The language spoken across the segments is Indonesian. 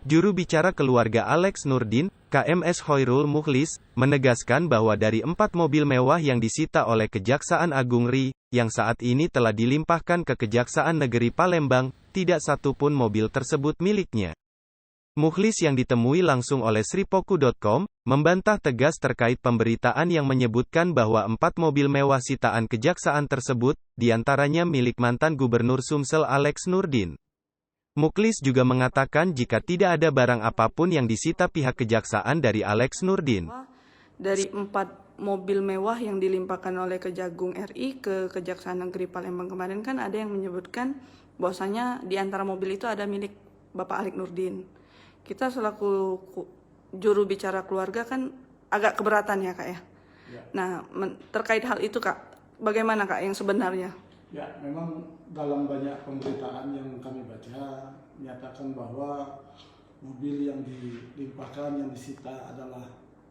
Juru bicara keluarga Alex Nurdin, KMS Khoirul Mukhlis, menegaskan bahwa dari 4 mobil mewah yang disita oleh Kejaksaan Agung RI, yang saat ini telah dilimpahkan ke Kejaksaan Negeri Palembang, tidak satu pun mobil tersebut miliknya. Mukhlis yang ditemui langsung oleh Sripoku.com, membantah tegas terkait pemberitaan yang menyebutkan bahwa 4 mobil mewah sitaan kejaksaan tersebut, diantaranya milik mantan Gubernur Sumsel Alex Nurdin. Mukhlis juga mengatakan jika tidak ada barang apapun yang disita pihak kejaksaan dari Alex Nurdin. Dari 4 mobil mewah yang dilimpahkan oleh Kejagung RI ke Kejaksaan Negeri Palembang kemarin kan ada yang menyebutkan bahwasanya di antara mobil itu ada milik Bapak Alex Nurdin. Kita selaku juru bicara keluarga kan agak keberatan ya Kak ya. Nah terkait hal itu Kak, bagaimana Kak yang sebenarnya? Ya, memang dalam banyak pemberitaan yang kami baca menyatakan bahwa mobil yang dilimpahkan, yang disita adalah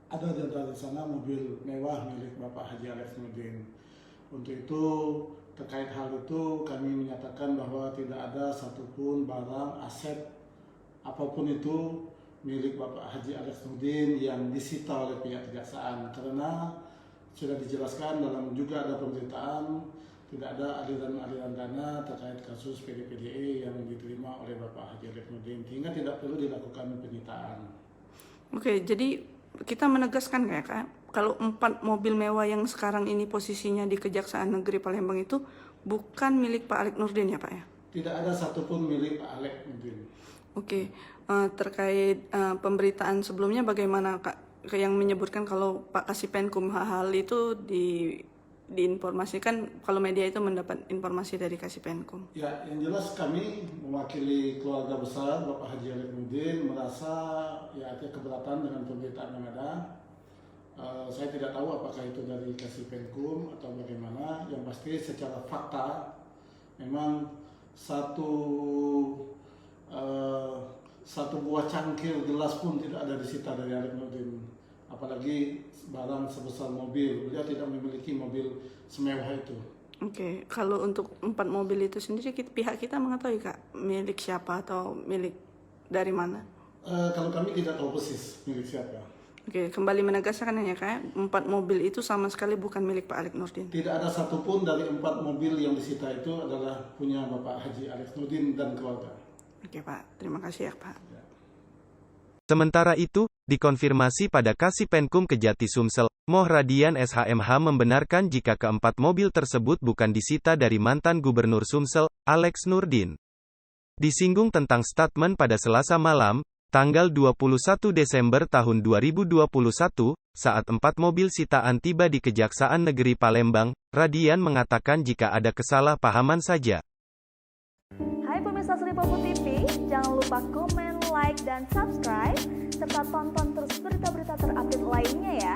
ada di sana mobil mewah milik Bapak Haji Alex Nurdin. Untuk itu, terkait hal itu kami menyatakan bahwa tidak ada satupun barang aset apapun itu milik Bapak Haji Alex Nurdin yang disita oleh pihak kejaksaan, karena sudah dijelaskan dalam juga ada pemberitaan tidak ada aliran-aliran dana terkait kasus PDPDE yang diterima oleh Bapak Haji Alex Nurdin, sehingga tidak perlu dilakukan penyitaan. Oke, jadi kita menegaskan ya Kak, kalau 4 mobil mewah yang sekarang ini posisinya di Kejaksaan Negeri Palembang itu bukan milik Pak Alex Nurdin ya Pak ya? Tidak ada satupun milik Pak Alex Nurdin. Oke, terkait pemberitaan sebelumnya bagaimana Kak, yang menyebutkan kalau Pak Kasipenkum hal itu diinformasikan kalau media itu mendapat informasi dari Kasipenkum. Ya, yang jelas kami mewakili keluarga besar Bapak Haji Alex Nurdin merasa ya ada keberatan dengan pemberitaan yang ada. Saya tidak tahu apakah itu dari Kasipenkum atau bagaimana. Yang pasti secara fakta memang satu buah cangkir gelas pun tidak ada disita dari Alex Nurdin. Apalagi barang sebesar mobil, beliau tidak memiliki mobil semewah itu. Oke, kalau untuk 4 mobil itu sendiri pihak kita mengetahui Kak milik siapa atau milik dari mana? Kalau kami tidak tahu persis milik siapa. Oke, kembali menegaskan ya Kak, 4 mobil itu sama sekali bukan milik Pak Alex Nurdin. Tidak ada satupun dari 4 mobil yang disita itu adalah punya Bapak Haji Alex Nurdin dan keluarga. Oke Pak, terima kasih ya Pak. Sementara itu, dikonfirmasi pada Kasipenkum Kejati Sumsel, Moh Radian SHMH membenarkan jika keempat mobil tersebut bukan disita dari mantan Gubernur Sumsel, Alex Nurdin. Disinggung tentang statement pada Selasa malam, tanggal 21 Desember tahun 2021, saat 4 mobil sitaan tiba di Kejaksaan Negeri Palembang, Radian mengatakan jika ada kesalahpahaman saja. Hai pemirsa Sripoku TV, jangan lupa komen, like, dan subscribe, serta tonton terus berita-berita terupdate lainnya ya.